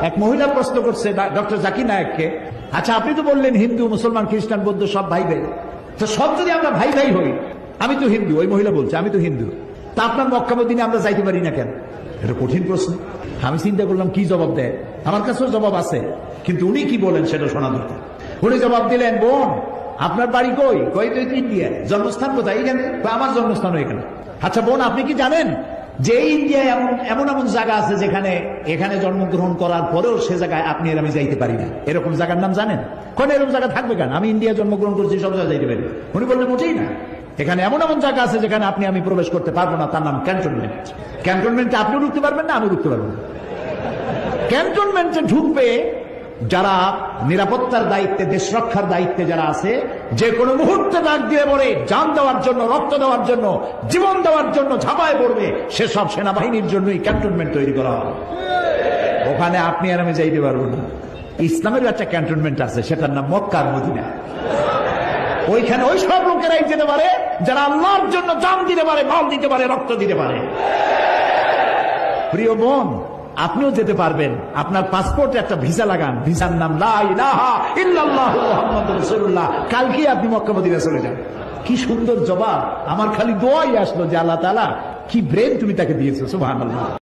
এক মহিলা প্রশ্ন করছে ডক্টর জাকির নায়েককে, আচ্ছা আপনি তো বললেন হিন্দু মুসলমান খ্রিস্টান বৌদ্ধ সব ভাই ভাই, তো সব যদি আমরা ভাই ভাই হই, আমি তো হিন্দু, ওই মহিলা বলছে আমি তো হিন্দু, তা আপনার মক্কা মদিনে আমরা যাইতে পারি না কেন? এটা কঠিন প্রশ্ন। আমি চিন্তা করলাম কি জবাব দেয়, আমার কাছেও জবাব আছে, কিন্তু উনি কি বলেন সেটা শোনা দরকার। উনি জবাব দিলেন, বোন আপনার বাড়ি কই? কই তো ইন্ডিয়া। জন্মস্থান কোথায়? এখানে। আমার জন্মস্থান এখানে। আচ্ছা বোন আপনি কি জানেন যে ইন্ডিয়ায় এমন এমন জায়গা আছে যেখানে এখানে জন্মগ্রহণ করার পরেও সে জায়গায় আপনি আর আমি যাইতে পারি না, এরকম জায়গার নাম জানেন? কোন এরকম জায়গা থাকবে কেন? আমি ইন্ডিয়া জন্মগ্রহণ করছি, সব জায়গায় যাইতে পারি। উনি বললেন মোটেই না, এখানে এমন এমন জায়গা আছে যেখানে আপনি আমি প্রবেশ করতে পারবো না, তার নাম ক্যান্টনমেন্ট। ক্যান্টনমেন্টে আপনিও ঢুকতে পারবেন না, আমি ঢুকতে পারবো না। ক্যান্টনমেন্টে ঢুকবে যারা নিরাপত্তার দায়িত্বে, দেশ রক্ষার দায়িত্বে যারা আছে, যে কোনো মুহূর্তে ডাক দিয়ে পড়ে জান দেওয়ার জন্য, রক্ত দেওয়ার জন্য, জীবন দেওয়ার জন্য ঝাঁপায় পড়বে, সেসব সেনাবাহিনীর জন্যই ক্যান্টনমেন্ট তৈরি করা হবে। ওখানে আপনি আর আমি যাইতে পারবো না। ইসলামের একটা ক্যান্টনমেন্ট আছে, সেটার নাম মক্কা আর মদিনা। ওইখানে ওই সব লোকেরাই যেতে পারে যারা আল্লাহর জন্য জান দিতে পারে, মাল দিতে পারে, রক্ত দিতে পারে। প্রিয় বোন, আপনিও যেতে পারবেন। আপনার পাসপোর্টে একটা ভিসা লাগান, ভিসার নাম লা ইলাহা ইল্লাল্লাহ মুহাম্মাদুর রাসূলুল্লাহ। কালকে আপনি মক্কা মদিনা চলে যান। কি সুন্দর জবাব! আমার খালি দোয়াই আসলো যে আল্লাহ তাআলা কি ব্রেন তুমি তাকে দিয়েছো, সুবহানাল্লাহ।